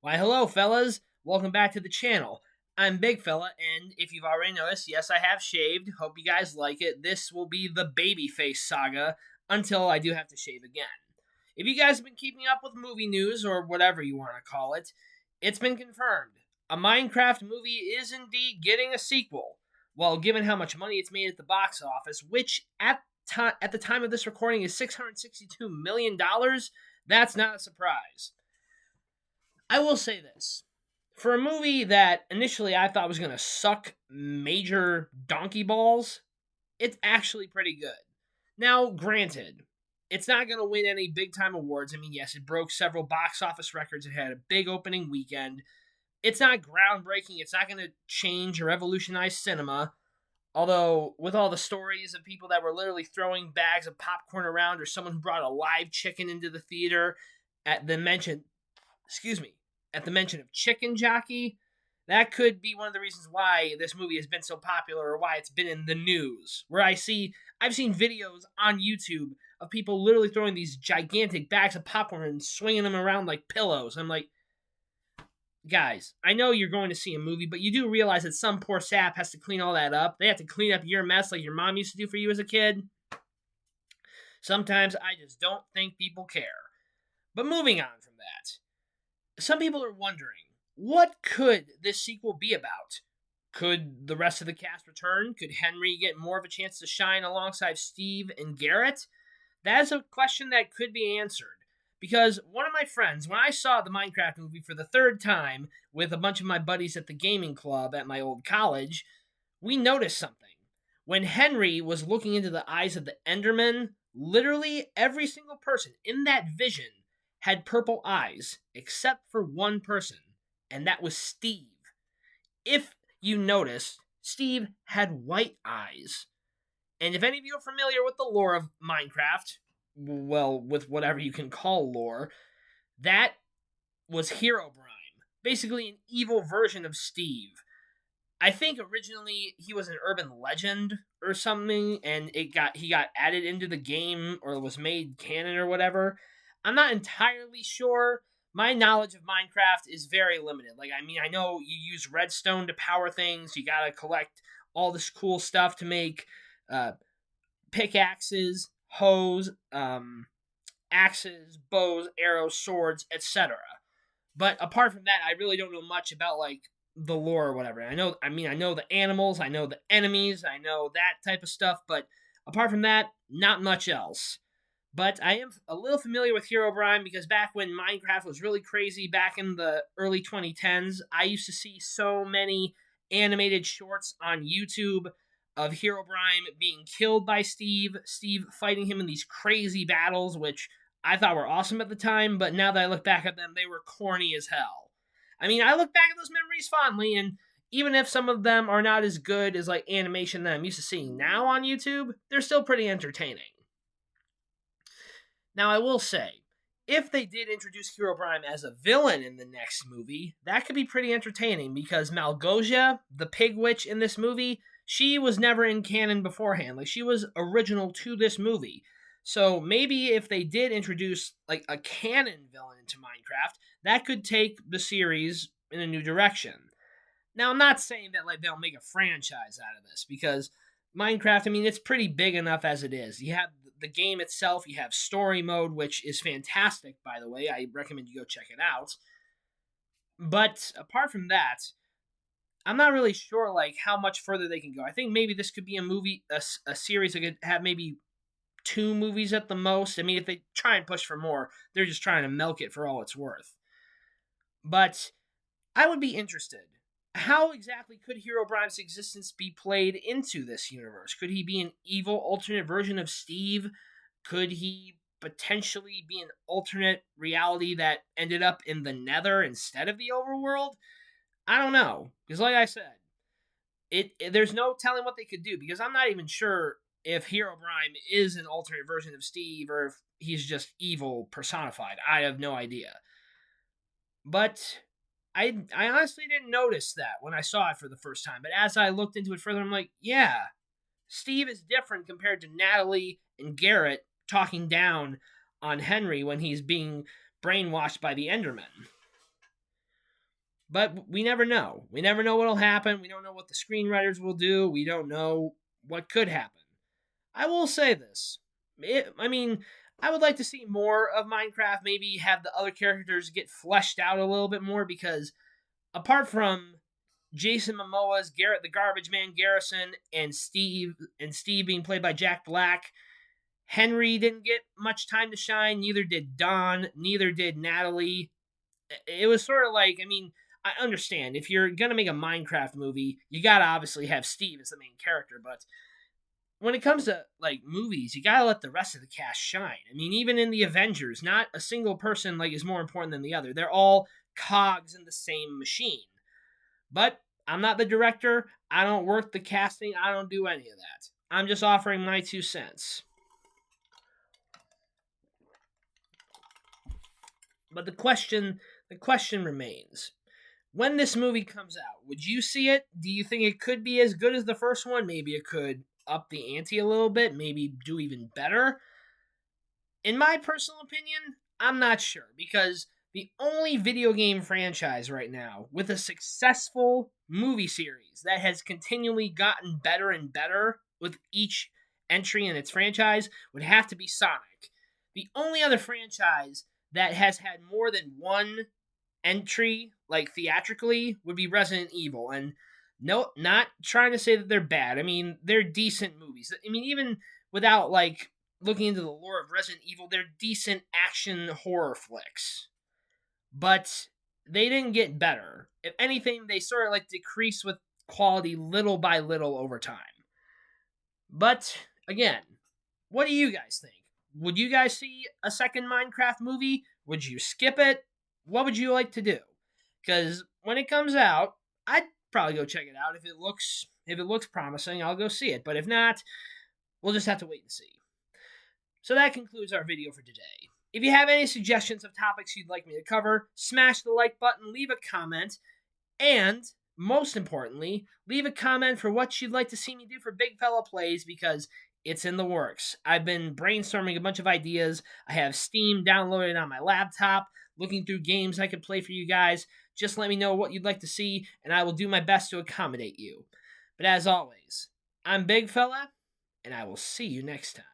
Why, hello, fellas. Welcome back to the channel. I'm Big Fella, and if you've already noticed, yes, I have shaved. Hope you guys like it. This will be the babyface saga until I do have to shave again. If you guys have been keeping up with movie news, or whatever you want to call it, it's been confirmed. A Minecraft movie is indeed getting a sequel. Well, given how much money it's made at the box office, which at the time of this recording is $662 million, that's not a surprise. I will say this. For a movie that initially I thought was going to suck major donkey balls, it's actually pretty good. Now, granted, it's not going to win any big time awards. I mean, yes, it broke several box office records. It had a big opening weekend. It's not groundbreaking. It's not going to change or revolutionize cinema. Although, with all the stories of people that were literally throwing bags of popcorn around, or someone who brought a live chicken into the theater at the mention, excuse me, at the mention of Chicken Jockey, that could be one of the reasons why this movie has been so popular, or why it's been in the news. I've seen videos on YouTube of people literally throwing these gigantic bags of popcorn and swinging them around like pillows. I'm like, guys, I know you're going to see a movie, but you do realize that some poor sap has to clean all that up. They have to clean up your mess like your mom used to do for you as a kid. Sometimes I just don't think people care. But moving on from that, some people are wondering, what could this sequel be about? Could the rest of the cast return? Could Henry get more of a chance to shine alongside Steve and Garrett? That is a question that could be answered. Because one of my friends, when I saw the Minecraft movie for the third time with a bunch of my buddies at the gaming club at my old college, we noticed something. When Henry was looking into the eyes of the Enderman, literally every single person in that vision had purple eyes, except for one person, and that was Steve. If you notice, Steve had white eyes. And if any of you are familiar with the lore of Minecraft, well, with whatever you can call lore, that was Herobrine, basically an evil version of Steve. I think originally he was an urban legend or something, and he got added into the game, or was made canon or whatever. I'm not entirely sure. My knowledge of Minecraft is very limited. I know you use redstone to power things. You gotta collect all this cool stuff to make pickaxes, hoes, axes, bows, arrows, swords, etc. But apart from that, I really don't know much about the lore or whatever. I know the animals, I know the enemies, I know that type of stuff, but apart from that, not much else. But I am a little familiar with Herobrine because back when Minecraft was really crazy, back in the early 2010s, I used to see so many animated shorts on YouTube of Herobrine being killed by Steve fighting him in these crazy battles, which I thought were awesome at the time, but now that I look back at them, they were corny as hell. I mean, I look back at those memories fondly, and even if some of them are not as good as animation that I'm used to seeing now on YouTube, they're still pretty entertaining. Now, I will say, if they did introduce Herobrine as a villain in the next movie, that could be pretty entertaining because Malgosia, the pig witch in this movie, she was never in canon beforehand. She was original to this movie. So maybe if they did introduce a canon villain into Minecraft, that could take the series in a new direction. Now, I'm not saying that they'll make a franchise out of this because Minecraft, it's pretty big enough as it is. You have the game itself, you have story mode, which is fantastic, by the way. I recommend you go check it out. But apart from that, I'm not really sure how much further they can go. I think maybe this could be a series that could have maybe 2 movies at the most. If they try and push for more, they're just trying to milk it for all it's worth. But I would be interested. How exactly could Herobrine's existence be played into this universe? Could he be an evil alternate version of Steve? Could he potentially be an alternate reality that ended up in the Nether instead of the overworld? I don't know. Because like I said, there's no telling what they could do, because I'm not even sure if Herobrine is an alternate version of Steve or if he's just evil personified. I have no idea. But I honestly didn't notice that when I saw it for the first time. But as I looked into it further, I'm like, yeah, Steve is different compared to Natalie and Garrett talking down on Henry when he's being brainwashed by the Enderman. But we never know. We never know what'll happen. We don't know what the screenwriters will do. We don't know what could happen. I will say this. I mean, I would like to see more of Minecraft. Maybe have the other characters get fleshed out a little bit more because apart from Jason Momoa's Garrett the Garbage Man Garrison and Steve being played by Jack Black, Henry didn't get much time to shine. Neither did Don. Neither did Natalie. It was sort of like, I mean, I understand if you're gonna make a Minecraft movie, you gotta obviously have Steve as the main character, but when it comes to like movies, you gotta let the rest of the cast shine. I mean, even in the Avengers, not a single person like is more important than the other. They're all cogs in the same machine. But I'm not the director. I don't work the casting. I don't do any of that. I'm just offering my 2 cents. But the question remains. When this movie comes out, would you see it? Do you think it could be as good as the first one? Maybe it could up the ante a little bit, maybe do even better. In my personal opinion, I'm not sure because the only video game franchise right now with a successful movie series that has continually gotten better and better with each entry in its franchise would have to be Sonic. The only other franchise that has had more than one entry, like theatrically, would be Resident Evil. And no, not trying to say that they're bad. I mean, they're decent movies. I mean, even without like looking into the lore of Resident Evil, they're decent action horror flicks. But they didn't get better. If anything, they sort of like decrease with quality little by little over time. But again, what do you guys think? Would you guys see a second Minecraft movie? Would you skip it? What would you like to do? Because when it comes out, I'd probably go check it out. If it looks promising, I'll go see it. But if not, we'll just have to wait and see. So that concludes our video for today. If you have any suggestions of topics you'd like me to cover, smash the like button, leave a comment, and most importantly, leave a comment for what you'd like to see me do for Big Fella Plays because it's in the works. I've been brainstorming a bunch of ideas. I have Steam downloaded on my laptop, looking through games I could play for you guys. Just let me know what you'd like to see, and I will do my best to accommodate you. But as always, I'm Big Fella, and I will see you next time.